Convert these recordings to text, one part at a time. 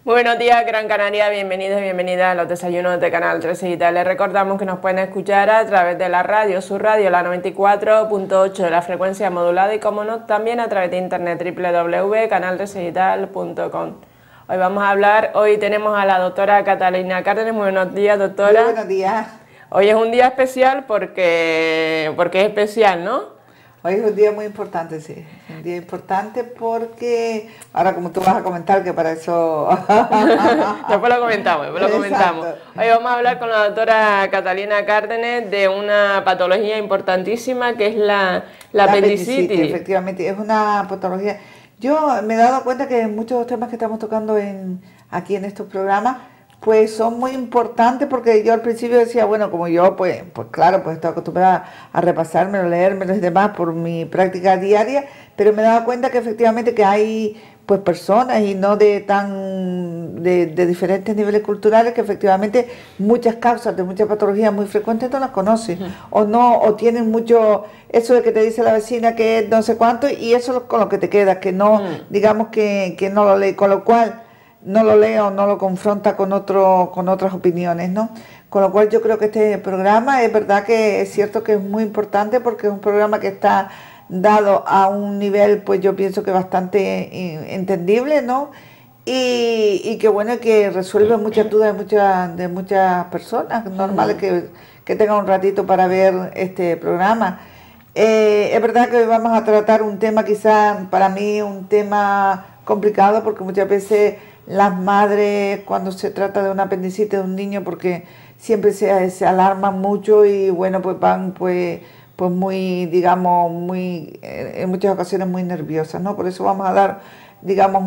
Muy buenos días, Gran Canaria, bienvenidos y bienvenidas a los desayunos de Canal 13 Digital. Les recordamos que nos pueden escuchar a través de la radio, su radio, la 94.8 de la frecuencia modulada y, como no, también a través de internet www.canal13digital.com. Hoy tenemos a la doctora Catalina Cárdenas. Muy buenos días, doctora. Muy buenos días. Hoy es un día especial porque es especial, ¿no? Hoy es un día muy importante, sí. Un día importante porque, ahora como tú vas a comentar, que para eso... Después lo comentamos. Hoy vamos a hablar con la doctora Catalina Cárdenas de una patología importantísima que es la apendicitis. Efectivamente, es una patología. Yo me he dado cuenta que muchos de los temas que estamos tocando aquí en estos programas pues son muy importantes, porque yo al principio decía, bueno, como yo, pues claro, pues estoy acostumbrada a repasármelo, leérmelo y demás por mi práctica diaria, pero me he dado cuenta que efectivamente que hay pues personas y no de diferentes niveles culturales que efectivamente muchas causas de muchas patologías muy frecuentes no las conocen, o tienen mucho, eso de que te dice la vecina que es no sé cuánto, y eso es con lo que te quedas, que no, digamos que no lo lees, con lo cual no lo leo, no lo confronta con otras opiniones, ¿no? Con lo cual yo creo que este programa es verdad que es cierto que es muy importante, porque es un programa que está dado a un nivel, pues yo pienso que bastante entendible, ¿no? Y que bueno, que resuelve muchas dudas de muchas personas normales que tengan un ratito para ver este programa. Es verdad que hoy vamos a tratar un tema, quizá para mí un tema complicado, porque muchas veces las madres, cuando se trata de una apendicitis de un niño, porque siempre se alarman mucho y bueno, pues van pues muy, digamos, en muchas ocasiones muy nerviosas, ¿no? Por eso vamos a dar, digamos,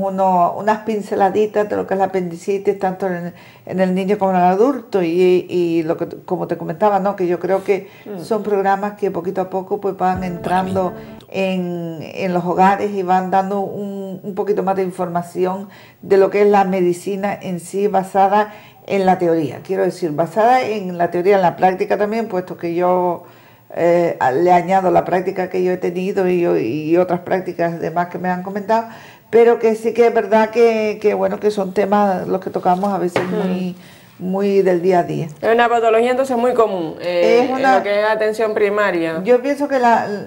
unas pinceladitas de lo que es la apendicitis, tanto en el niño como en el adulto, y lo que, como te comentaba, ¿no? Que yo creo que son programas que poquito a poco pues van entrando en los hogares y van dando un poquito más de información de lo que es la medicina en sí, basada en la teoría, quiero decir, basada en la teoría, en la práctica también, puesto que yo le añado la práctica que yo he tenido y otras prácticas demás que me han comentado, pero que sí que es verdad que bueno, que son temas los que tocamos a veces muy del día a día. Es una patología entonces muy común, en lo que es atención primaria. Yo pienso que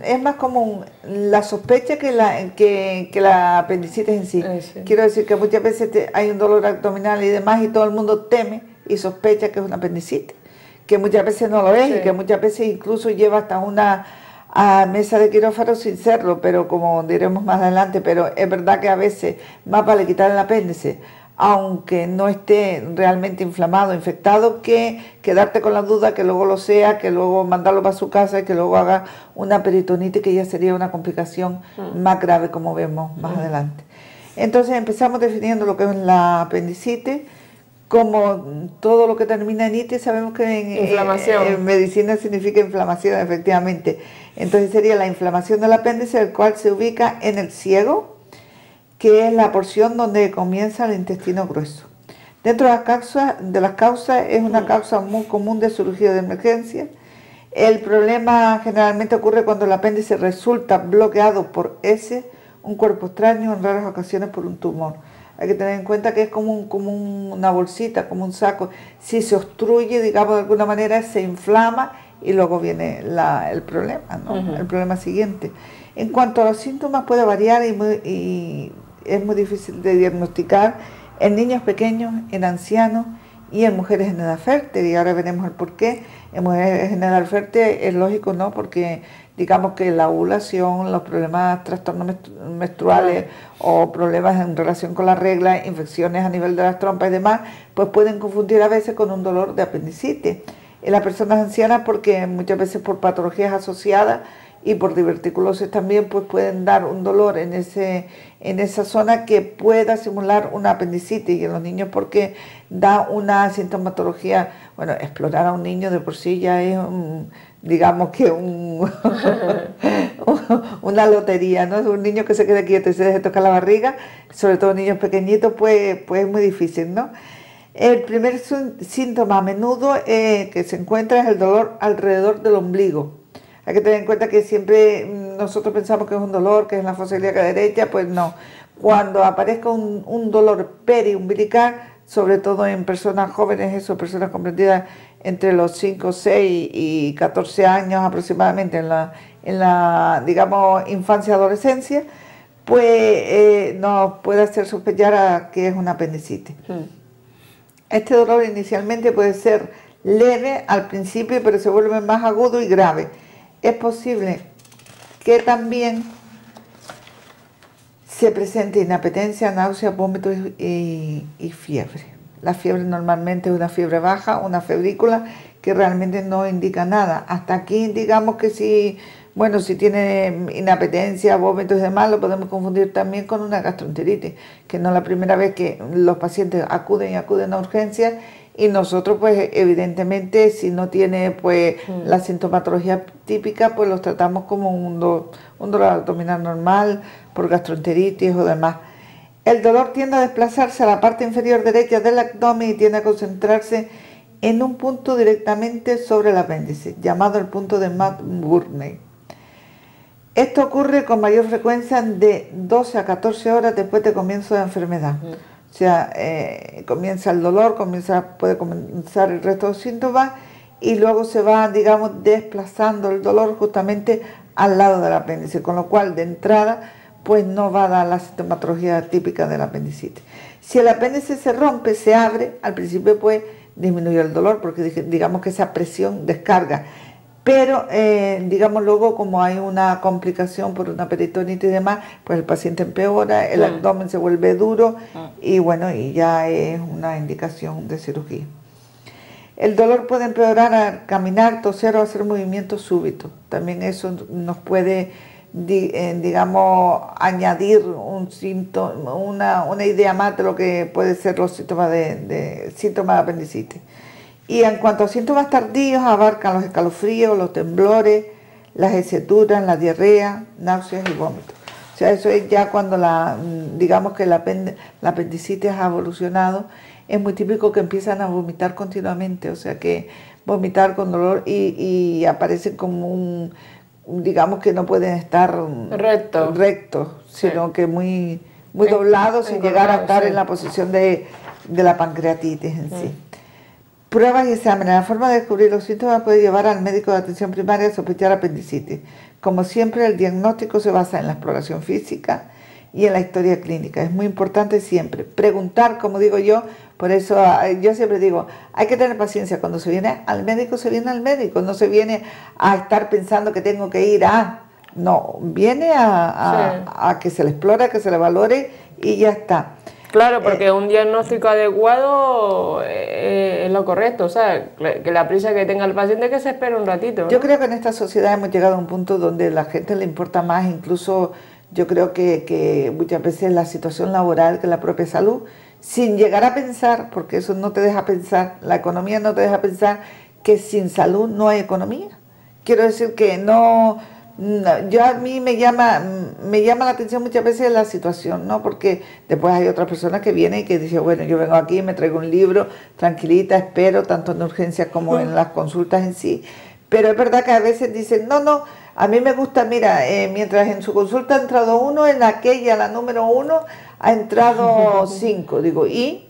es más común la sospecha que la apendicitis en sí. Sí. Quiero decir que muchas veces hay un dolor abdominal y demás, y todo el mundo teme y sospecha que es una apendicitis, que muchas veces no lo es, y que muchas veces incluso lleva hasta una mesa de quirófano sin serlo, pero como diremos más adelante, pero es verdad que a veces más vale quitar el apéndice, aunque no esté realmente inflamado, infectado, que quedarte con la duda que luego lo sea, que luego mandarlo para su casa y que luego haga una peritonitis, que ya sería una complicación más grave, como vemos más adelante. Entonces empezamos definiendo lo que es la apendicitis. Como todo lo que termina en itis, sabemos que en medicina significa inflamación, efectivamente. Entonces sería la inflamación del apéndice, el cual se ubica en el ciego, que es la porción donde comienza el intestino grueso. Dentro de las causas es una causa muy común de cirugía de emergencia. El problema generalmente ocurre cuando el apéndice resulta bloqueado por un cuerpo extraño, en raras ocasiones por un tumor. Hay que tener en cuenta que es como una bolsita, como un saco. Si se obstruye, digamos, de alguna manera, se inflama y luego viene el problema, ¿no? El problema siguiente. En cuanto a los síntomas, puede variar y es muy difícil de diagnosticar en niños pequeños, en ancianos y en mujeres en edad fértil. Y ahora veremos el porqué. En mujeres en edad fértil es lógico, ¿no? Porque digamos que la ovulación, los problemas, trastornos menstruales o problemas en relación con la regla, infecciones a nivel de las trompas y demás, pues pueden confundir a veces con un dolor de apendicitis. En las personas ancianas, porque muchas veces por patologías asociadas y por diverticulosis también, pues pueden dar un dolor en esa zona que pueda simular una apendicitis. Y en los niños, porque da una sintomatología, bueno, explorar a un niño de por sí ya es digamos que una lotería, ¿no? Un niño que se quede quieto y se deje tocar la barriga, sobre todo niños pequeñitos, pues es muy difícil, ¿no? El primer síntoma a menudo que se encuentra es el dolor alrededor del ombligo. Hay que tener en cuenta que siempre nosotros pensamos que es un dolor, que es en la fosa ilíaca derecha, pues no. cuando aparezca un dolor periumbilical, sobre todo en personas jóvenes, eso, personas comprendidas entre los 5, 6 y 14 años aproximadamente en la digamos, infancia-adolescencia, pues nos puede hacer sospechar a que es una apendicitis. Este dolor inicialmente puede ser leve al principio, pero se vuelve más agudo y grave. Es posible que también se presente inapetencia, náuseas, vómitos y fiebre. La fiebre normalmente es una fiebre baja, una febrícula que realmente no indica nada. Hasta aquí digamos que si, bueno, si tiene inapetencia, vómitos y demás, lo podemos confundir también con una gastroenteritis, que no es la primera vez que los pacientes acuden a urgencias, y nosotros pues evidentemente si no tiene pues la sintomatología típica, pues los tratamos como un dolor abdominal normal por gastroenteritis o demás. El dolor tiende a desplazarse a la parte inferior derecha del abdomen y tiende a concentrarse en un punto directamente sobre el apéndice, llamado el punto de Matt-Burney. Esto ocurre con mayor frecuencia de 12 a 14 horas después del comienzo de la enfermedad. O sea, comienza el dolor, puede comenzar el resto de los síntomas y luego se va, digamos, desplazando el dolor justamente al lado del apéndice, con lo cual de entrada pues no va a dar la sintomatología típica del apendicitis. Si el apéndice se rompe, se abre, al principio pues disminuye el dolor porque digamos que esa presión descarga. Pero, digamos, luego como hay una complicación por una peritonitis y demás, pues el paciente empeora, el abdomen se vuelve duro y bueno, y ya es una indicación de cirugía. El dolor puede empeorar al caminar, toser o hacer movimientos súbitos. También eso nos puede, digamos, añadir un síntoma, una idea más de lo que puede ser los síntomas síntomas de apendicitis. Y en cuanto a síntomas tardíos, abarcan los escalofríos, los temblores, las heseturas, la diarrea, náuseas y vómitos. O sea, eso es ya cuando digamos que la apendicitis ha evolucionado. Es muy típico que empiezan a vomitar continuamente, o sea que vomitar con dolor y aparecen como digamos que no pueden estar rectos, sino que muy doblados sin llegar a estar en la posición de la pancreatitis en sí. Pruebas y exámenes. La forma de descubrir los síntomas puede llevar al médico de atención primaria a sospechar apendicitis. Como siempre, el diagnóstico se basa en la exploración física y en la historia clínica. Es muy importante siempre preguntar, como digo yo, por eso yo siempre digo, hay que tener paciencia. Cuando se viene al médico, se viene al médico. No se viene a estar pensando que tengo que ir no, viene a que se le explore, que se le valore y ya está. Claro, porque un diagnóstico adecuado es lo correcto, o sea, que la prisa que tenga el paciente es que se espere un ratito, ¿no? Yo creo que en esta sociedad hemos llegado a un punto donde a la gente le importa más, incluso yo creo que muchas veces la situación laboral que la propia salud, sin llegar a pensar, porque eso no te deja pensar, la economía no te deja pensar que sin salud no hay economía. Quiero decir que no, a mí me llama la atención muchas veces la situación, ¿no? Porque después hay otras personas que vienen y que dicen, bueno, yo vengo aquí, me traigo un libro, tranquilita, espero, tanto en urgencias como en las consultas en sí. Pero es verdad que a veces dicen, no, a mí me gusta, mira, mientras en su consulta ha entrado 1, en aquella, la número 1, ha entrado 5. Digo, y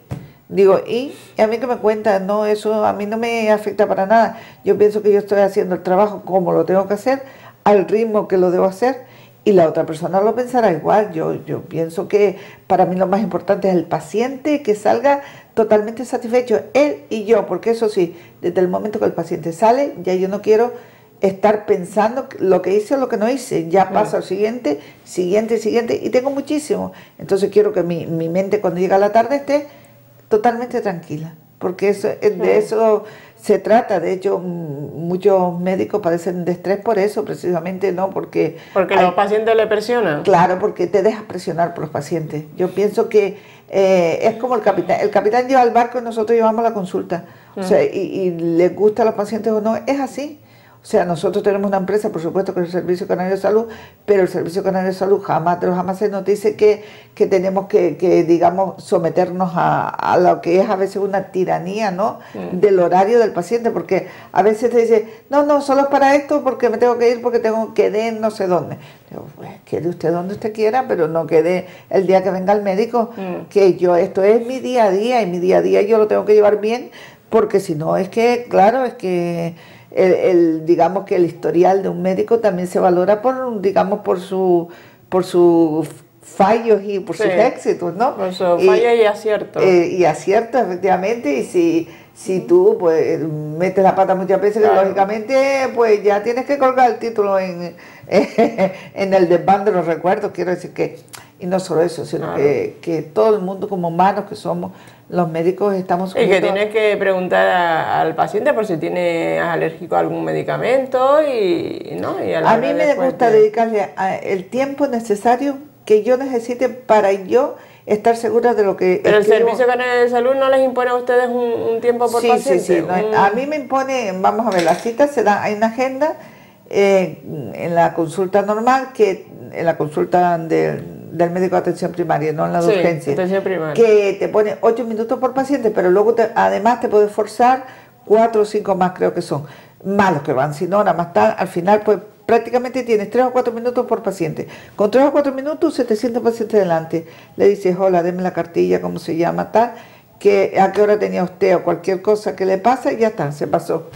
a mí que me cuentan, no, eso a mí no me afecta para nada. Yo pienso que yo estoy haciendo el trabajo como lo tengo que hacer, al ritmo que lo debo hacer, y la otra persona lo pensará igual. Yo pienso que para mí lo más importante es el paciente, que salga totalmente satisfecho, él y yo, porque eso sí, desde el momento que el paciente sale, ya yo no quiero estar pensando lo que hice o lo que no hice, ya paso al siguiente, y tengo muchísimo. Entonces quiero que mi mente cuando llega a la tarde esté totalmente tranquila, porque de eso se trata. De hecho, muchos médicos padecen de estrés por eso, precisamente, ¿no? Porque los pacientes le presionan. Claro, porque te dejas presionar por los pacientes. Yo pienso que es como el capitán. El capitán lleva el barco y nosotros llevamos la consulta. O sea, y les gusta a los pacientes o no, es así. O sea, nosotros tenemos una empresa, por supuesto, que es el Servicio Canario de Salud, pero el Servicio Canario de Salud jamás de los jamás nos dice que tenemos que, digamos, someternos a lo que es a veces una tiranía, ¿no? Del horario del paciente, porque a veces te dice, no, solo es para esto, porque me tengo que ir, porque tengo que ir no sé dónde. Digo, pues, quede usted donde usted quiera, pero no quede el día que venga el médico, que esto es mi día a día, y mi día a día yo lo tengo que llevar bien, porque si no, es que, claro, es que digamos que el historial de un médico también se valora por sus fallos y por sus éxitos, ¿no? Por sus fallos y aciertos. Y aciertos, efectivamente, y si tú pues metes la pata muchas veces, claro, lógicamente pues ya tienes que colgar el título en el desván de los recuerdos, quiero decir que, y no solo eso, sino claro, que todo el mundo como humanos que somos, los médicos estamos sujetos. Y que tienes que preguntar al paciente por si tiene alérgico a algún medicamento ¿no? Y a mí me gusta dedicarle el tiempo necesario que yo necesite para yo estar segura de lo que... Pero el Servicio Canario de Salud no les impone a ustedes un tiempo por paciente. Sí. A mí me impone, vamos a ver, las citas se dan, hay una agenda en la consulta normal, en la consulta del médico de atención primaria, no en la de urgencia, atención primaria, que te pone 8 minutos por paciente, pero luego además te puedes forzar 4 o 5 más, creo que son, más los que van sin hora, más tal, al final pues prácticamente tienes 3 o 4 minutos por paciente. Con 3 o 4 minutos, 700 pacientes delante. Le dices, hola, deme la cartilla, cómo se llama, tal, a qué hora tenía usted o cualquier cosa que le pasa, y ya está, se pasó.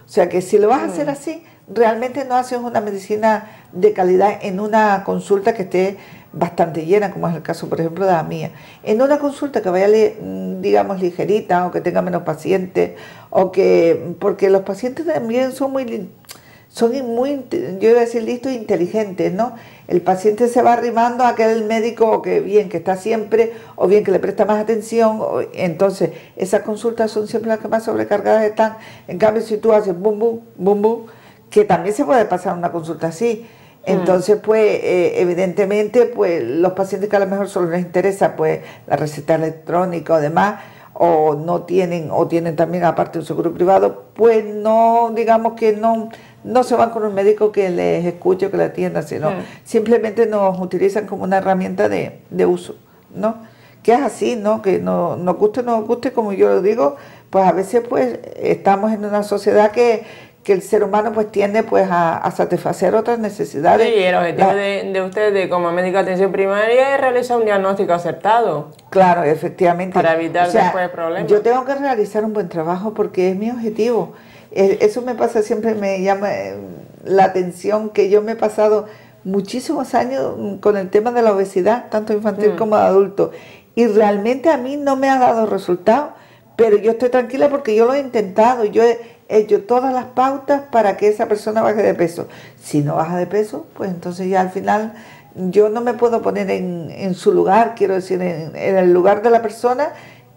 O sea que si lo vas a hacer así, realmente no haces una medicina de calidad en una consulta que esté bastante llena, como es el caso, por ejemplo, de la mía. En una consulta que vaya, digamos, ligerita, o que tenga menos pacientes, porque los pacientes también son muy, yo iba a decir listos e inteligentes, ¿no? El paciente se va arrimando a aquel médico que está siempre, o bien que le presta más atención, entonces esas consultas son siempre las que más sobrecargadas están. En cambio, si tú haces bum, bum, bum, bum, que también se puede pasar una consulta así. Entonces, pues, evidentemente, pues, los pacientes que a lo mejor solo les interesa, pues, la receta electrónica o demás, o tienen también aparte un seguro privado, pues no, digamos que no se van con un médico que les escuche o que les atienda, sino simplemente nos utilizan como una herramienta de uso, ¿no? Que es así, ¿no? Que nos guste, como yo lo digo, pues a veces pues estamos en una sociedad que el ser humano pues tiende pues a satisfacer otras necesidades. Sí, y el objetivo de ustedes como médico de atención primaria es realizar un diagnóstico acertado. Claro, efectivamente. Para evitar después problemas. Yo tengo que realizar un buen trabajo porque es mi objetivo. Eso me pasa siempre, me llama la atención, que yo me he pasado muchísimos años con el tema de la obesidad, tanto infantil como de adulto, y realmente a mí no me ha dado resultado, pero yo estoy tranquila porque yo lo he intentado, yo he hecho todas las pautas para que esa persona baje de peso. Si no baja de peso, pues entonces ya al final yo no me puedo poner en su lugar, quiero decir, en el lugar de la persona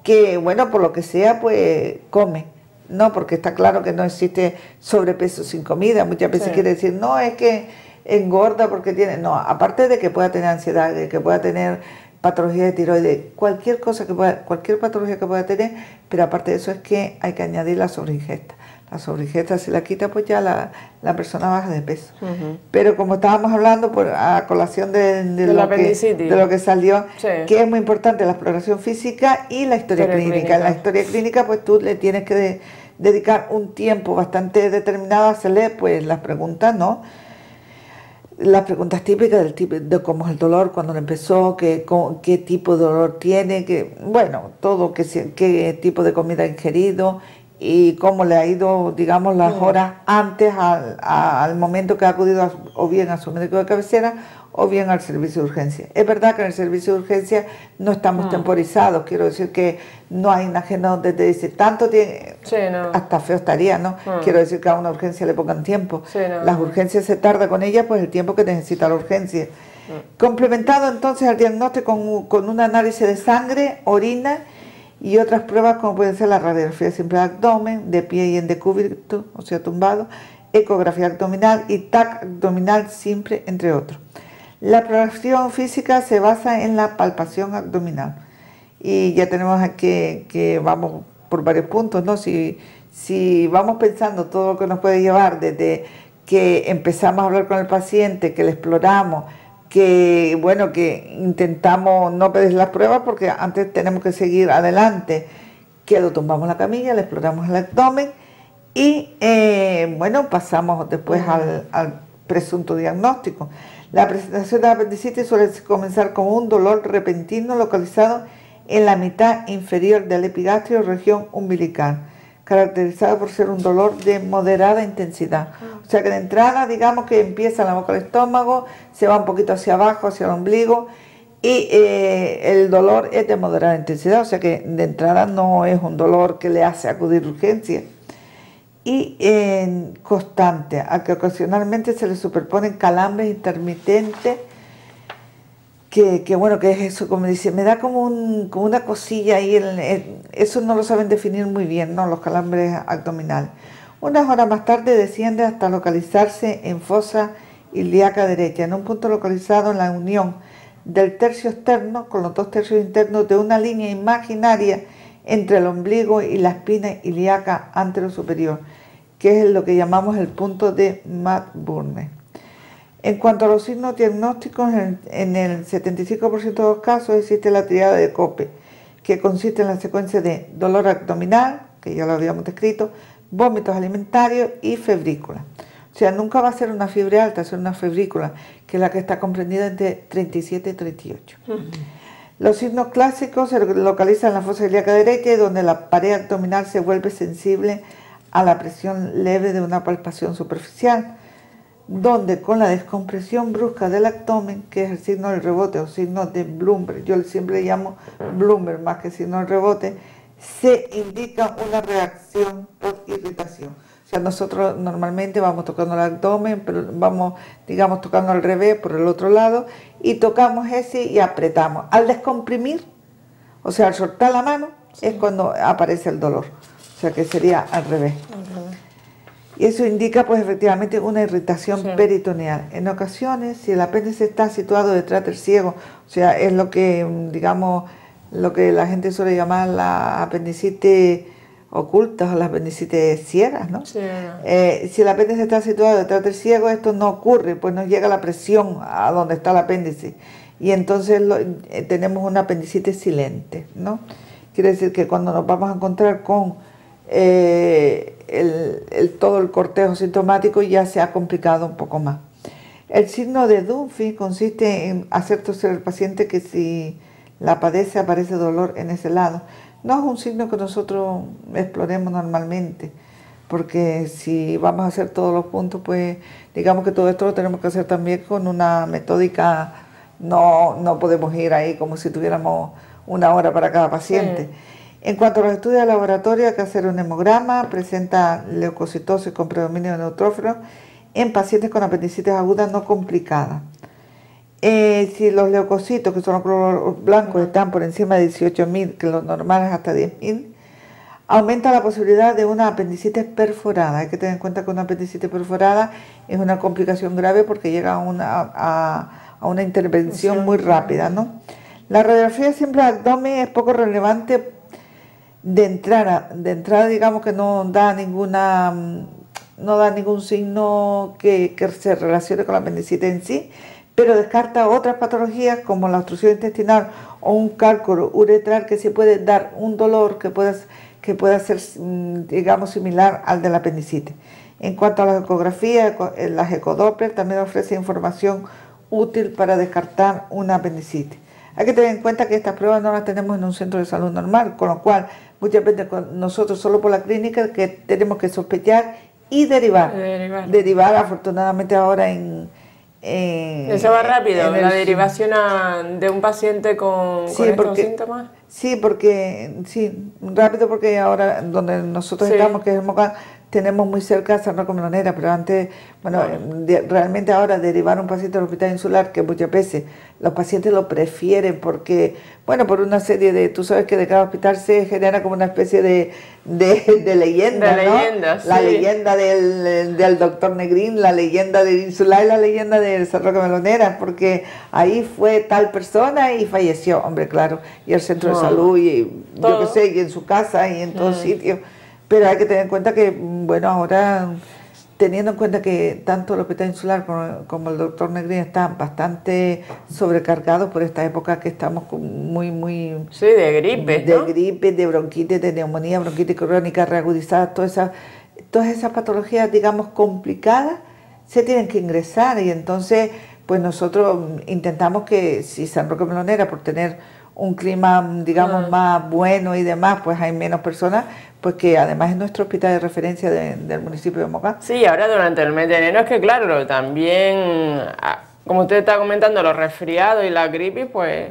que, bueno, por lo que sea, pues come. No, porque está claro que no existe sobrepeso sin comida. Muchas veces quiere decir, no, es que engorda porque tiene... No, aparte de que pueda tener ansiedad, de que pueda tener patología de tiroides, cualquier patología que pueda tener, pero aparte de eso es que hay que añadir la sobreingesta. La sobreingesta, si la quita, pues ya la persona baja de peso. Pero como estábamos hablando a colación de lo que salió, que es muy importante la exploración física y la historia clínica. En la historia clínica, pues tú le tienes que dedicar un tiempo bastante determinado a hacerle pues las preguntas, ¿no? Las preguntas típicas de cómo es el dolor, cuando empezó, qué tipo de dolor tiene, bueno, todo, qué tipo de comida ha ingerido y cómo le ha ido, digamos, las horas antes al momento que ha acudido o bien a su médico de cabecera o bien al servicio de urgencia. Es verdad que en el servicio de urgencia no estamos temporizados, quiero decir que no hay una agenda donde te dice tanto tiene, hasta feo estaría, ¿no? Quiero decir que a una urgencia le pongan tiempo. Las urgencias se tarda con ellas pues el tiempo que necesita la urgencia. Complementado entonces al diagnóstico con un análisis de sangre, orina y otras pruebas como pueden ser la radiografía simple de abdomen, de pie y en decúbito, o sea tumbado, ecografía abdominal y TAC abdominal simple, entre otros. La exploración física se basa en la palpación abdominal y ya tenemos aquí que vamos por varios puntos, ¿no? Si vamos pensando todo lo que nos puede llevar desde que empezamos a hablar con el paciente, que le exploramos, que bueno, que intentamos no pedir las pruebas porque antes tenemos que seguir adelante, que lo tumbamos la camilla, le exploramos el abdomen y bueno, pasamos después al presunto diagnóstico. La presentación de la apendicitis suele comenzar con un dolor repentino localizado en la mitad inferior del epigastrio, región umbilical, caracterizado por ser un dolor de moderada intensidad. O sea que de entrada, digamos que empieza en la boca del estómago, se va un poquito hacia abajo, hacia el ombligo, y el dolor es de moderada intensidad, o sea que de entrada no es un dolor que le hace acudir a urgencia. Y constante, a que ocasionalmente se le superponen calambres intermitentes, que bueno, que es eso, como dice, me da como una cosilla ahí, eso no lo saben definir muy bien, ¿no? Los calambres abdominales. Unas horas más tarde desciende hasta localizarse en fosa ilíaca derecha, en un punto localizado en la unión del tercio externo con los dos tercios internos de una línea imaginaria entre el ombligo y la espina ilíaca anterosuperior, que es lo que llamamos el punto de McBurney. En cuanto a los signos diagnósticos, en el 75% de los casos existe la tríada de Koppe, que consiste en la secuencia de dolor abdominal, que ya lo habíamos descrito, vómitos alimentarios y febrícula. O sea, nunca va a ser una fiebre alta, es una febrícula, que es la que está comprendida entre 37 y 38. Los signos clásicos se localizan en la fosa ilíaca derecha, donde la pared abdominal se vuelve sensible a la presión leve de una palpación superficial, donde con la descompresión brusca del abdomen, que es el signo del rebote o signo de Blumberg, yo siempre le llamo Blumberg más que signo del rebote, se indica una reacción por irritación. O sea, nosotros normalmente vamos tocando el abdomen, pero vamos, digamos, tocando al revés por el otro lado, y tocamos ese y apretamos. Al descomprimir, o sea, al soltar la mano, es cuando aparece el dolor. O sea, que sería al revés. Y eso indica, pues, efectivamente una irritación peritoneal. En ocasiones, si el apéndice está situado detrás del ciego, o sea, es lo que, digamos, lo que la gente suele llamar la apendicitis ocultas o las apendicitis ciegas, ¿no? Sí. Si el apéndice está situado detrás del ciego, esto no ocurre, pues no llega la presión a donde está el apéndice. Y entonces tenemos una apendicitis silente, ¿no? Quiere decir que cuando nos vamos a encontrar con todo el cortejo sintomático ya se ha complicado un poco más. El signo de Dunphy consiste en hacer toser al paciente que si la padece aparece dolor en ese lado. No es un signo que nosotros exploremos normalmente, porque si vamos a hacer todos los puntos, pues digamos que todo esto lo tenemos que hacer también con una metódica, no podemos ir ahí como si tuviéramos una hora para cada paciente. Sí. En cuanto a los estudios de laboratorio, hay que hacer un hemograma, presenta leucocitosis con predominio de neutrófilos en pacientes con apendicitis aguda no complicada. Si los leucocitos, que son los glóbulos blancos, están por encima de 18.000, que lo normal es hasta 10.000, aumenta la posibilidad de una apendicitis perforada. Hay que tener en cuenta que una apendicitis perforada es una complicación grave porque llega a una intervención muy rápida, ¿no? La radiografía siempre del abdomen es poco relevante de entrada, digamos que no da ningún signo que se relacione con la apendicitis en sí, pero descarta otras patologías como la obstrucción intestinal o un cálculo uretral que se puede dar un dolor que pueda ser, digamos, similar al de la apendicitis. En cuanto a la ecografía, las ecodoppler también ofrecen información útil para descartar una apendicitis. Hay que tener en cuenta que estas pruebas no las tenemos en un centro de salud normal, con lo cual muchas veces nosotros solo por la clínica que tenemos que sospechar y derivar. Derivar afortunadamente ahora eso va rápido, la derivación de un paciente con estos síntomas. Sí, rápido porque ahora donde nosotros estamos, que es el MOCAD, tenemos muy cerca a San Roque Melonera, pero antes, bueno, realmente ahora derivar a un paciente al hospital insular, que muchas veces los pacientes lo prefieren porque, bueno, por una serie de, tú sabes que de cada hospital se genera como una especie de leyenda, de ¿no? leyenda, La sí. leyenda del doctor Negrín, la leyenda del insular y la leyenda de San Roque Melonera, porque ahí fue tal persona y falleció, hombre, claro, y el centro de salud, y yo qué sé, y en su casa y en todos sitios. Pero hay que tener en cuenta que, bueno, ahora, teniendo en cuenta que tanto el Hospital Insular como el doctor Negrín están bastante sobrecargados por esta época que estamos muy... Sí, de gripe, de ¿no? gripe, de bronquitis, de neumonía, bronquitis crónica, reagudizada, todas esas patologías, digamos, complicadas, se tienen que ingresar. Y entonces, pues nosotros intentamos que si San Roque Melonera, por tener un clima, digamos, más bueno y demás, pues hay menos personas, pues que además es nuestro hospital de referencia del municipio de Mogán. Sí, ahora durante el mes de enero es que claro, también, como usted está comentando, los resfriados y la gripe, pues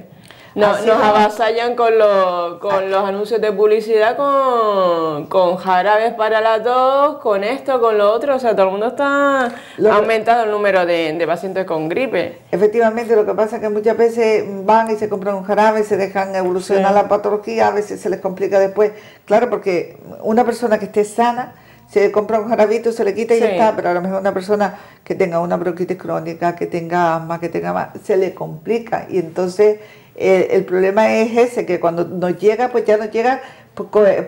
nos avasallan con los anuncios de publicidad, con jarabes para la tos, con esto, con lo otro, o sea, todo el mundo está aumentado el número de pacientes con gripe. Efectivamente, lo que pasa es que muchas veces van y se compran un jarabe, se dejan evolucionar la patología, a veces se les complica después, claro, porque una persona que esté sana, se compra un jarabito, se le quita y ya está, pero a lo mejor una persona que tenga una bronquitis crónica, que tenga asma, que tenga más, se le complica, y entonces el problema es ese, que cuando nos llega, pues ya nos llega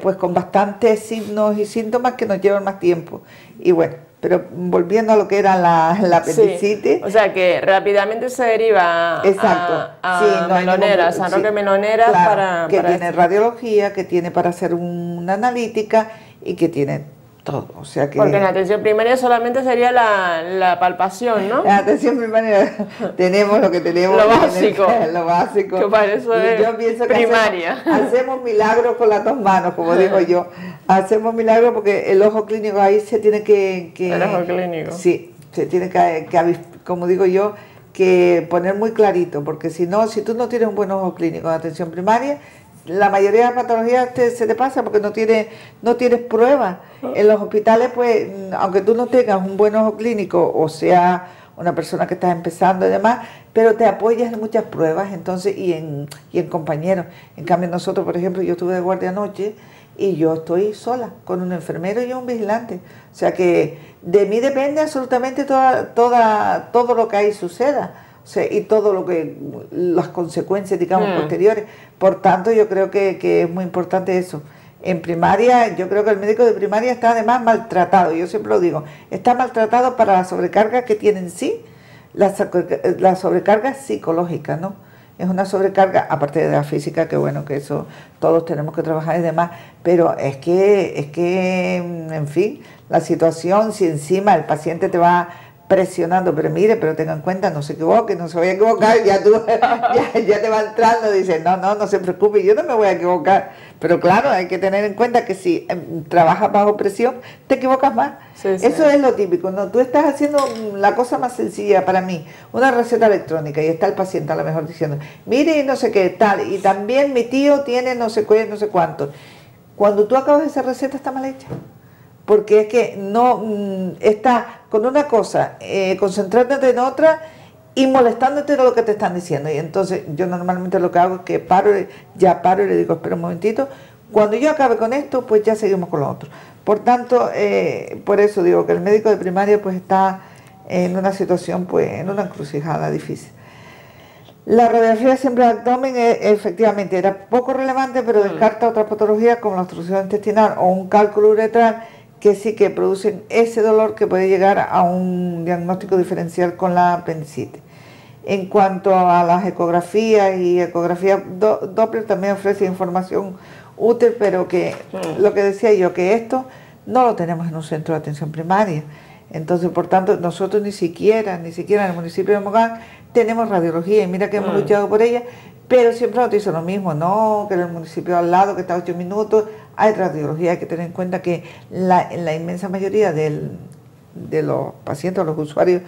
pues con bastantes signos y síntomas que nos llevan más tiempo. Y bueno, pero volviendo a lo que era la apendicitis. Sí. O sea que rápidamente se deriva a Melonera, San Roque Melonera, claro, que tiene radiología, que tiene para hacer una analítica y que tiene todo, o sea que... Porque en la atención primaria solamente sería la palpación, ¿no? En la atención primaria tenemos lo que tenemos. Lo básico. Lo básico. Que para eso es yo pienso que primaria. hacemos milagros con las dos manos, como digo yo. Hacemos milagros porque el ojo clínico ahí se tiene que el ojo clínico. Sí, se tiene que, como digo yo, que poner muy clarito, porque si no, si tú no tienes un buen ojo clínico en atención primaria, la mayoría de las patologías se te pasa porque no tienes pruebas. En los hospitales, pues, aunque tú no tengas un buen ojo clínico, o sea, una persona que está empezando y demás, pero te apoyas en muchas pruebas, entonces, y en compañeros. En cambio, nosotros, por ejemplo, yo estuve de guardia anoche y yo estoy sola, con un enfermero y un vigilante. O sea que de mí depende absolutamente todo lo que ahí suceda. O sea, y todo lo que, las consecuencias, digamos, posteriores. Por tanto, yo creo que es muy importante eso. En primaria, yo creo que el médico de primaria está además maltratado, yo siempre lo digo, está maltratado para la sobrecarga que tiene en sí, la sobrecarga psicológica, ¿no? Es una sobrecarga, aparte de la física, que bueno, que eso todos tenemos que trabajar y demás, pero es que, en fin, la situación, si encima el paciente te va presionando, pero mire, pero tenga en cuenta, no se equivoque, no se vaya a equivocar, ya tú ya te va entrando, dices, no se preocupe, yo no me voy a equivocar, pero claro, hay que tener en cuenta que si trabajas bajo presión, te equivocas más. Sí. Eso es lo típico, ¿no? Tú estás haciendo la cosa más sencilla para mí, una receta electrónica, y está el paciente a lo mejor diciendo, mire, no sé qué, tal, y también mi tío tiene no sé qué, no sé cuánto. Cuando tú acabas esa receta está mal hecha. Porque es que no está con una cosa, concentrándote en otra y molestándote de lo que te están diciendo. Y entonces yo normalmente lo que hago es que paro y le digo, espera un momentito, cuando yo acabe con esto, pues ya seguimos con lo otro. Por tanto, por eso digo que el médico de primaria pues está en una situación, pues en una encrucijada difícil. La radiografía siempre del abdomen efectivamente era poco relevante, pero descarta otras patologías como la obstrucción intestinal o un cálculo uretral, que sí que producen ese dolor que puede llegar a un diagnóstico diferencial con la apendicitis. En cuanto a las ecografías y ecografías Doppler también ofrece información útil, pero que lo que decía yo, que esto no lo tenemos en un centro de atención primaria. Entonces, por tanto, nosotros ni siquiera en el municipio de Mogán tenemos radiología, y mira que hemos luchado por ella, pero siempre nos dicen lo mismo, no, que en el municipio al lado, que está a 8 minutos, hay radiología. Hay que tener en cuenta que la inmensa mayoría de los pacientes o los usuarios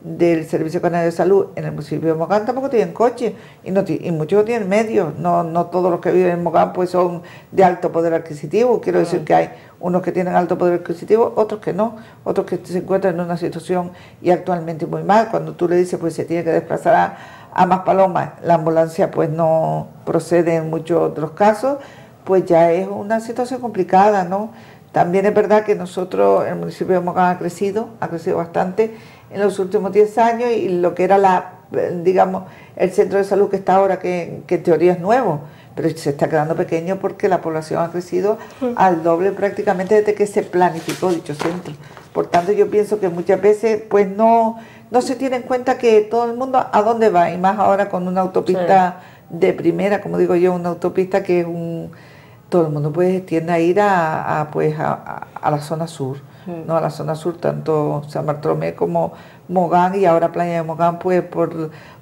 del Servicio Canario de Salud en el municipio de Mogán tampoco tienen coche y muchos no tienen medios. No todos los que viven en Mogán pues son de alto poder adquisitivo. Quiero decir que hay unos que tienen alto poder adquisitivo, otros que no, otros que se encuentran en una situación y actualmente muy mal. Cuando tú le dices pues se tiene que desplazar a Maspalomas, la ambulancia pues no procede en muchos de los casos, pues ya es una situación complicada, ¿no? También es verdad que nosotros, el municipio de Mogán ha crecido bastante en los últimos 10 años y lo que era digamos, el centro de salud que está ahora, que en teoría es nuevo, pero se está quedando pequeño porque la población ha crecido al doble prácticamente desde que se planificó dicho centro. Por tanto, yo pienso que muchas veces pues no se tiene en cuenta que todo el mundo a dónde va, y más ahora con una autopista de primera, como digo yo, una autopista que es todo el mundo pues tiende a ir a la zona sur, ¿no? A la zona sur, tanto San Bartolomé como Mogán y ahora Playa de Mogán, pues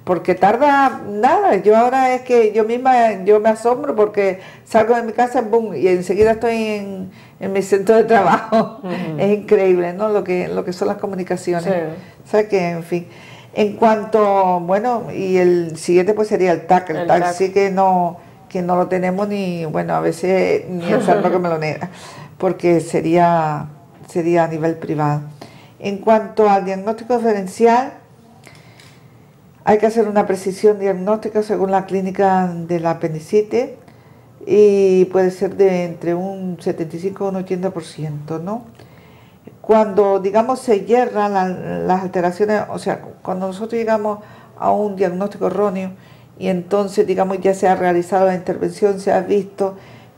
porque tarda nada. Yo ahora es que yo me asombro porque salgo de mi casa, boom, y enseguida estoy en mi centro de trabajo. Es increíble, ¿no? Lo que son las comunicaciones. O sea que, en fin. En cuanto, bueno, y el siguiente pues sería el TAC. El TAC sí que no lo tenemos ni, bueno, a veces ni el Salva que me lo niega, porque sería a nivel privado. En cuanto al diagnóstico diferencial, hay que hacer una precisión diagnóstica según la clínica de la apendicitis y puede ser de entre un 75 y un 80%, ¿no? Cuando, digamos, se hierran las alteraciones, o sea, cuando nosotros llegamos a un diagnóstico erróneo y entonces, digamos, ya se ha realizado la intervención, se ha visto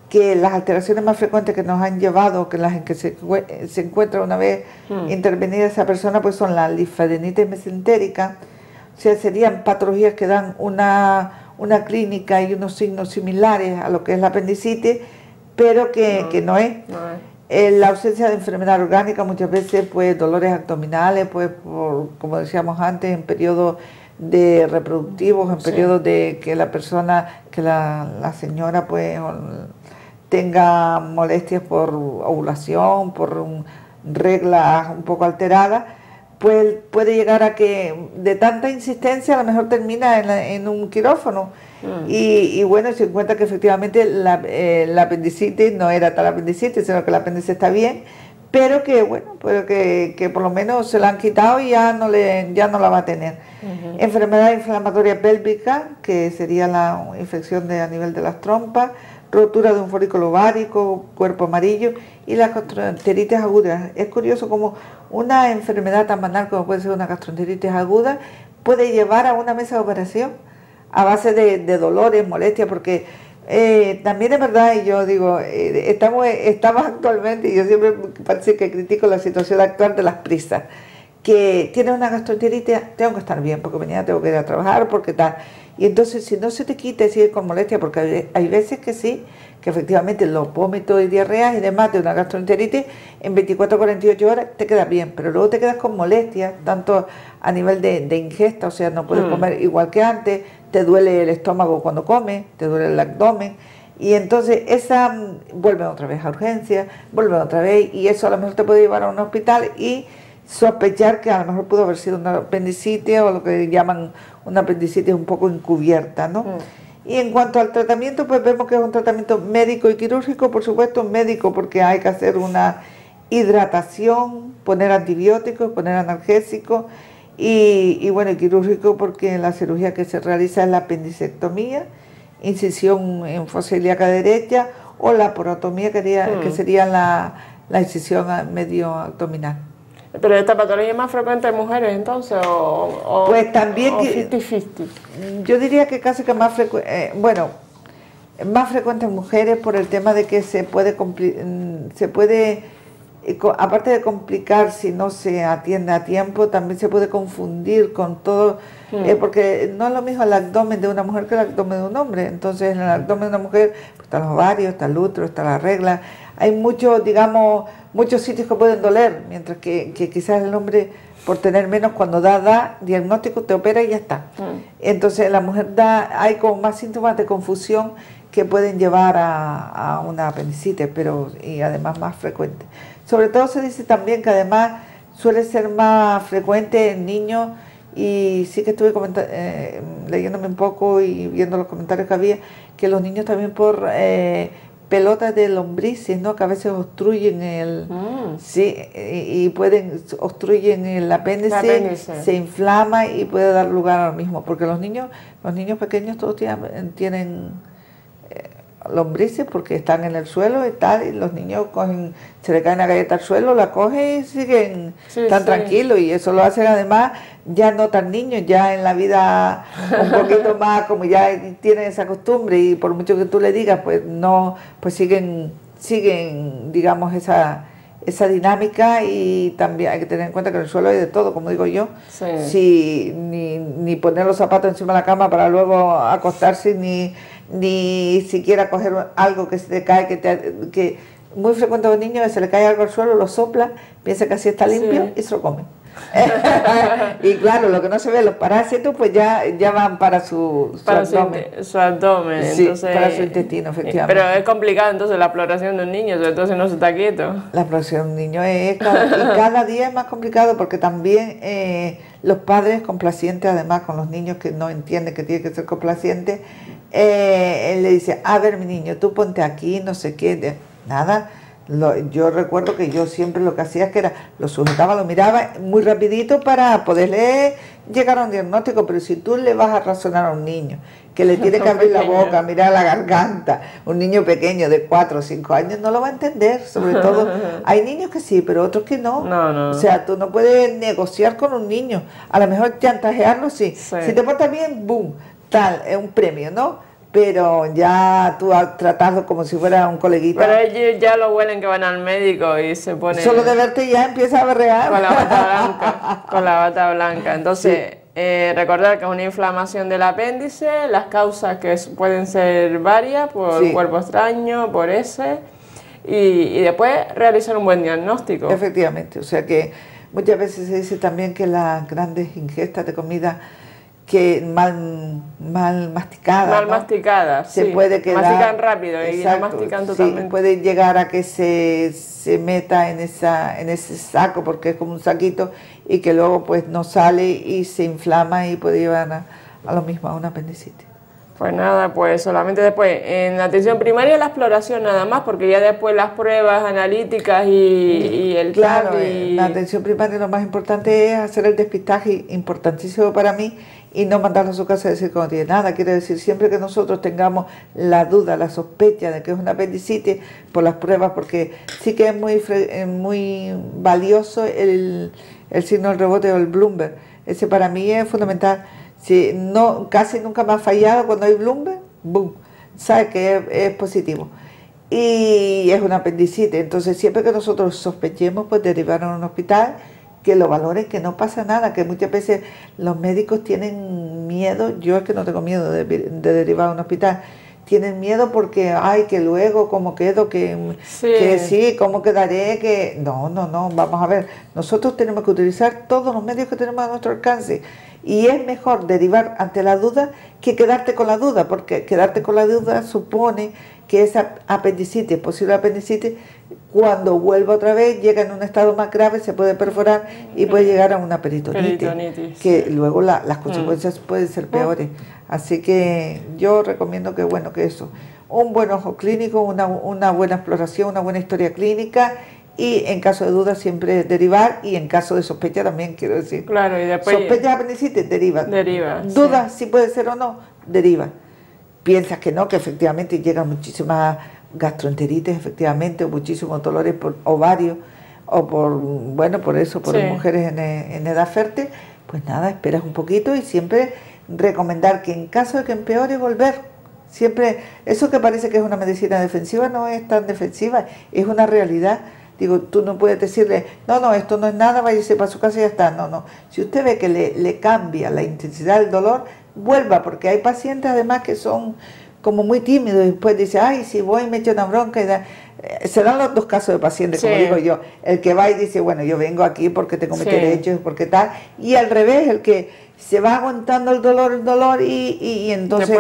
que las alteraciones más frecuentes que nos han llevado, que las en que se encuentra una vez intervenida esa persona, pues son la linfadenitis mesentérica, o sea, serían patologías que dan una clínica y unos signos similares a lo que es la apendicitis, pero que no es. La ausencia de enfermedad orgánica, muchas veces pues dolores abdominales, pues como decíamos antes, en periodos de reproductivos, en periodos de que la persona, que la señora pues tenga molestias por ovulación, por reglas un poco alteradas, pues puede llegar a que de tanta insistencia a lo mejor termina en un quirófano. Y bueno, se encuentra que efectivamente la apendicitis no era tal apendicitis, sino que el apéndice está bien, pero que bueno, que por lo menos se la han quitado y ya no la va a tener. Enfermedad inflamatoria pélvica, que sería la infección a nivel de las trompas, rotura de un folículo ovárico, cuerpo amarillo y las gastroenteritis agudas. Es curioso como una enfermedad tan banal como puede ser una gastroenteritis aguda puede llevar a una mesa de operación a base de dolores, molestias, porque también es verdad, y yo digo, estamos actualmente, y yo siempre parece que critico la situación actual de las prisas, que tienes una gastroenteritis, tengo que estar bien, porque mañana tengo que ir a trabajar, porque tal. Y entonces, si no se te quita y sigues con molestia, porque hay veces que sí, que efectivamente los vómitos y diarreas y demás de una gastroenteritis, en 24 o 48 horas te quedas bien, pero luego te quedas con molestias, tanto a nivel de ingesta, o sea, no puedes comer igual que antes, te duele el estómago cuando comes, te duele el abdomen, y entonces esa vuelve otra vez a urgencia, vuelve otra vez, y eso a lo mejor te puede llevar a un hospital y sospechar que a lo mejor pudo haber sido una apendicitis o lo que llaman una apendicitis un poco encubierta, ¿no? Y en cuanto al tratamiento, pues vemos que es un tratamiento médico y quirúrgico, por supuesto médico porque hay que hacer una hidratación, poner antibióticos, poner analgésicos y bueno, quirúrgico porque la cirugía que se realiza es la apendicectomía, incisión en fosa ilíaca derecha o la porotomía que sería la incisión medio abdominal. ¿Pero esta patología es más frecuente en mujeres entonces pues también o 50-50? Yo diría que casi que más frecuente, más frecuente en mujeres por el tema de que se puede aparte de complicar si no se atiende a tiempo, también se puede confundir con todo, porque no es lo mismo el abdomen de una mujer que el abdomen de un hombre. Entonces en el abdomen de una mujer pues, están los ovarios, está el útero, está la regla, hay muchos sitios que pueden doler, mientras que quizás el hombre, por tener menos, cuando da diagnóstico, te opera y ya está. Entonces la mujer hay como más síntomas de confusión que pueden llevar a una apendicitis, y además más frecuente. Sobre todo se dice también que además suele ser más frecuente en niños Y sí que estuve leyéndome un poco y viendo los comentarios que había, que los niños también por pelotas de lombrices, ¿no? Que a veces obstruyen sí, y obstruyen el apéndice, se inflama y puede dar lugar a lo mismo, porque los niños pequeños todos tienen lombrices porque están en el suelo y tal, y los niños se le cae una galleta al suelo, la cogen y siguen tan tranquilos, y eso lo hacen además ya no tan niños, ya en la vida un poquito más, como ya tienen esa costumbre, y por mucho que tú le digas, pues no, pues siguen digamos esa dinámica. Y también hay que tener en cuenta que en el suelo hay de todo, como digo yo, si ni poner los zapatos encima de la cama para luego acostarse, ni siquiera coger algo que se te cae, que muy frecuente a los niños, que se le cae algo al suelo, lo sopla, piensa que así está limpio y se lo come. Y claro, lo que no se ve, los parásitos, pues ya van para su abdomen. Su abdomen, sí, entonces, para su intestino, efectivamente. Pero es complicado entonces la exploración de un niño, entonces no se está quieto. La exploración de un niño y cada día es más complicado, porque también los padres complacientes, además con los niños que no entienden que tiene que ser complaciente, él le dice, a ver mi niño, tú ponte aquí, no sé qué, nada. Yo recuerdo que yo siempre lo que hacía es que lo sujetaba, lo miraba muy rapidito para poderle llegar a un diagnóstico, pero si tú le vas a razonar a un niño que le tiene que abrir la boca, mirar la garganta, un niño pequeño de 4 o 5 años no lo va a entender, sobre todo, hay niños que sí, pero otros que no. O sea, tú no puedes negociar con un niño, a lo mejor chantajearlo sí, si te portas bien, boom, tal, es un premio, ¿no? Pero ya tú tratarlo como si fuera un coleguita. Pero ellos ya lo huelen que van al médico y se ponen... Solo de verte ya empieza a berrear. Con la bata blanca, con la bata blanca. Entonces, recordar que es una inflamación del apéndice, las causas que pueden ser varias, por cuerpo extraño, por ese, y después realizar un buen diagnóstico. Efectivamente, o sea que muchas veces se dice también que las grandes ingestas de comida que mal masticadas, se puede quedar, mastican rápido y no mastican totalmente. Sí, puede llegar a que se meta en ese saco, porque es como un saquito, y que luego pues no sale y se inflama y puede llevar a lo mismo, a una apendicitis. Pues nada, pues solamente después, en la atención primaria la exploración nada más, porque ya después las pruebas analíticas y el claro, TAC en la atención primaria lo más importante es hacer el despistaje, importantísimo para mí, y no mandarlo a su casa a decir que no tiene nada. Quiere decir, siempre que nosotros tengamos la duda, la sospecha de que es una apendicitis, por las pruebas, porque sí que es muy valioso el signo del rebote o el Bloomberg. Ese para mí es fundamental. Si no, casi nunca me ha fallado cuando hay Bloomberg, boom, sabe que es positivo. Y es una apendicitis. Entonces, siempre que nosotros sospechemos, pues derivar a un hospital, que lo valoren, que no pasa nada, que muchas veces los médicos tienen miedo. Yo es que no tengo miedo de derivar a un hospital. Tienen miedo porque, ay, que luego, ¿cómo quedo? Que sí, ¿cómo quedaré? Que no, vamos a ver. Nosotros tenemos que utilizar todos los medios que tenemos a nuestro alcance. Y es mejor derivar ante la duda que quedarte con la duda, porque quedarte con la duda supone que esa apendicitis, posible apendicitis, cuando vuelva otra vez, llega en un estado más grave, se puede perforar y puede llegar a una peritonitis, que luego las consecuencias pueden ser peores. Así que yo recomiendo que, bueno, que eso, un buen ojo clínico, una buena exploración, una buena historia clínica, y en caso de duda siempre derivar, y en caso de sospecha también, quiero decir. Claro, y después... Sospecha de apendicitis, deriva. Dudas si puede ser o no, deriva. Piensas que no, que efectivamente llegan muchísimas gastroenteritis, efectivamente, o muchísimos dolores por ovarios, o por mujeres en edad fértil, pues nada, esperas un poquito, y siempre recomendar que en caso de que empeore, volver. Siempre, eso que parece que es una medicina defensiva no es tan defensiva, es una realidad. Digo, tú no puedes decirle, no, esto no es nada, váyase para su casa y ya está. No. Si usted ve que le cambia la intensidad del dolor, vuelva, porque hay pacientes además que son como muy tímidos y después dice, ay, si voy me echo una bronca. Se dan los dos casos de pacientes, como digo yo. El que va y dice, bueno, yo vengo aquí porque tengo mis derechos, porque tal. Y al revés, el que se va aguantando el dolor y entonces...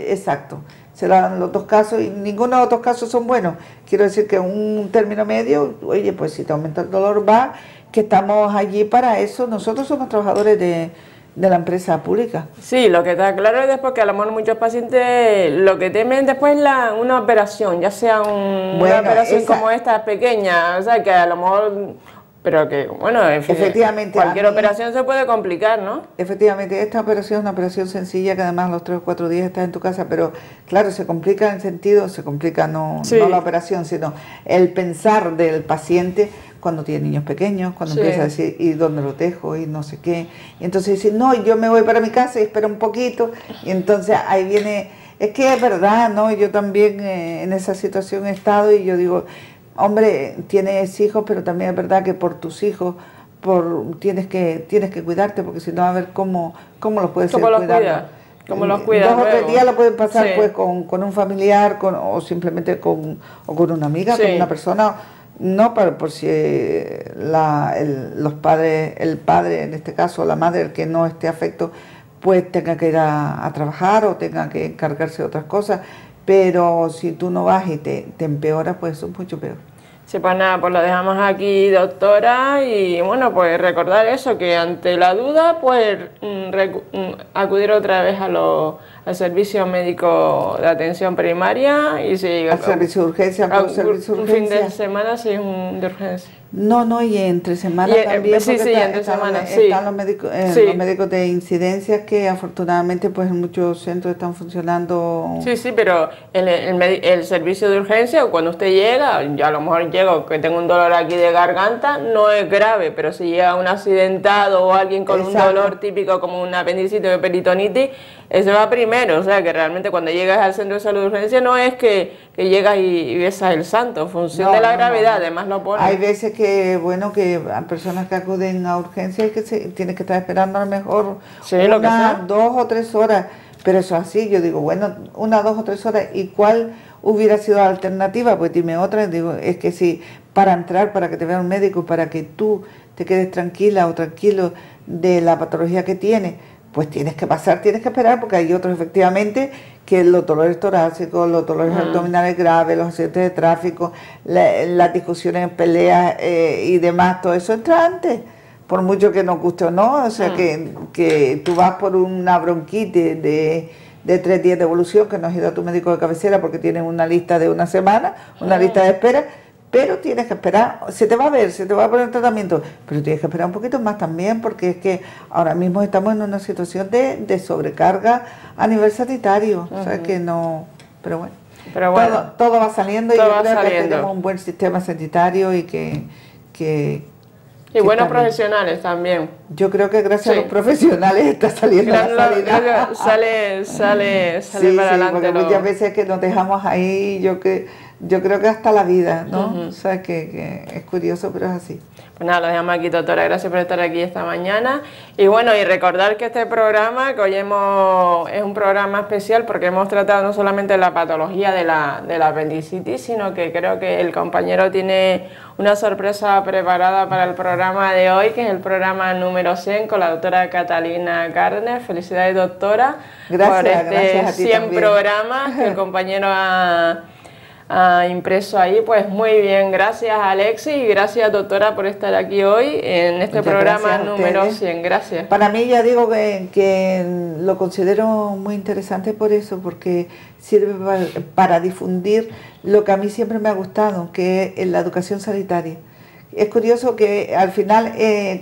Exacto. Se dan los dos casos, y ninguno de los dos casos son buenos. Quiero decir que un término medio, oye, pues si te aumenta el dolor, va, que estamos allí para eso. Nosotros somos trabajadores de la empresa pública. Sí, lo que está claro es después que a lo mejor muchos pacientes lo que temen después es una operación, ya sea una operación como esta pequeña, o sea, que a lo mejor, pero que, bueno, efectivamente, cualquier operación se puede complicar, ¿no? Efectivamente, esta operación es una operación sencilla que además los 3 o 4 días estás en tu casa, pero claro, se complica en el sentido, se complica no la operación, sino el pensar del paciente cuando tiene niños pequeños, cuando empieza a decir, ¿y dónde los dejo? Y no sé qué. Y entonces dice, no, yo me voy para mi casa y espero un poquito. Y entonces ahí viene, es que es verdad, ¿no? Yo también en esa situación he estado y yo digo, hombre, tienes hijos, pero también es verdad que por tus hijos tienes que cuidarte, porque si no, a ver cómo los puedes ir cuidando. ¿Cómo los cuidas? 2 o 3 días lo pueden pasar pues con un familiar o simplemente con una amiga, con una persona. No por si los padres, el padre en este caso, la madre, el que no esté afecto, pues tenga que ir a trabajar o tenga que encargarse de otras cosas, pero si tú no vas y te empeoras, pues eso es mucho peor. Sí, pues nada, pues lo dejamos aquí, doctora, y bueno, pues recordar eso, que ante la duda, pues acudir otra vez al servicio médico de atención primaria y si... Al servicio de urgencia, un fin de semana sí es un de urgencia. No, y entre semana también, entre semana, están los médicos de incidencias que afortunadamente pues en muchos centros están funcionando. Sí, pero el servicio de urgencia, cuando usted llega, yo a lo mejor llego que tengo un dolor aquí de garganta, no es grave, pero si llega un accidentado o alguien con un dolor típico como un apendicitis o peritonitis, eso va primero, o sea que realmente cuando llegas al centro de salud de urgencia no es que llegas y besas el santo, en función de la gravedad, además lo ponen. Hay veces que, bueno, que a personas que acuden a urgencias que tienen que estar esperando a lo mejor 1, 2 o 3 horas, pero eso así, yo digo, bueno, 1, 2 o 3 horas, ¿y cuál hubiera sido la alternativa? Pues dime otra, digo, es que si para entrar, para que te vea un médico, para que tú te quedes tranquila o tranquilo de la patología que tienes, pues tienes que esperar, porque hay otros efectivamente que los dolores torácicos, los dolores abdominales graves, los accidentes de tráfico, las discusiones, peleas y demás, todo eso entra antes, por mucho que nos guste o no, o sea que tú vas por una bronquitis de 3 días de evolución, que no has ido a tu médico de cabecera porque tienes una lista de 1 semana, una lista de espera, pero tienes que esperar, se te va a ver, se te va a poner tratamiento, pero tienes que esperar un poquito más también, porque es que ahora mismo estamos en una situación de sobrecarga a nivel sanitario, o sea que no, pero bueno, todo va saliendo y yo creo que tenemos un buen sistema sanitario y que buenos profesionales también. Yo creo que gracias a los profesionales está saliendo la sanidad. Sale para adelante. Porque muchas veces que nos dejamos ahí, yo creo que hasta la vida, ¿no? O sea, que es curioso, pero es así. Pues nada, lo dejamos aquí, doctora. Gracias por estar aquí esta mañana. Y bueno, y recordar que este programa, que hoy es un programa especial porque hemos tratado no solamente la patología de la apendicitis, sino que creo que el compañero tiene una sorpresa preparada para el programa de hoy, que es el programa número 100 con la doctora Catalina Carner. Felicidades, doctora, por gracias a ti 100 también. programas que el compañero ha impreso ahí. Pues muy bien, gracias Alexis y gracias, doctora, por estar aquí hoy en este programa número 100. Gracias. Para mí, ya digo que lo considero muy interesante por eso, porque sirve para difundir lo que a mí siempre me ha gustado, que es la educación sanitaria. Es curioso que al final,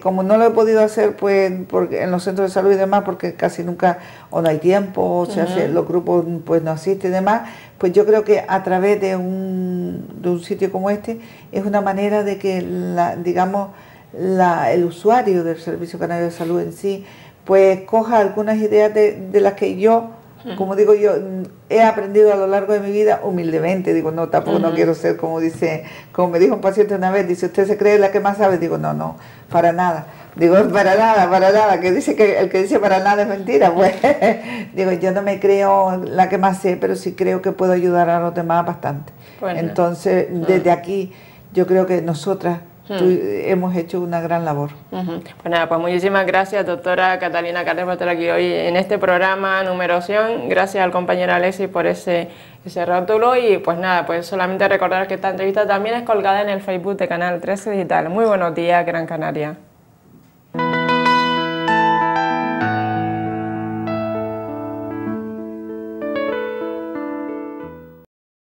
como no lo he podido hacer pues porque en los centros de salud y demás, porque casi nunca o no hay tiempo, o se hace, los grupos pues no asisten y demás, pues yo creo que a través de un sitio como este es una manera de que el usuario del Servicio Canario de Salud en sí pues coja algunas ideas de las que yo, como digo yo, he aprendido a lo largo de mi vida humildemente. Digo, no, tampoco no quiero ser como me dijo un paciente una vez, dice, ¿usted se cree la que más sabe? Digo, no, para nada. Digo, para nada, que dice que el que dice para nada es mentira. Pues digo, yo no me creo la que más sé, pero sí creo que puedo ayudar a los demás bastante. Bueno. Entonces, desde aquí, yo creo que nosotras hemos hecho una gran labor. Pues nada, pues muchísimas gracias, doctora Catalina Carner, por estar aquí hoy en este programa número 100. Gracias al compañero Alexis por ese rótulo. Y pues nada, pues solamente recordar que esta entrevista también es colgada en el Facebook de Canal 13 Digital. Muy buenos días, Gran Canaria.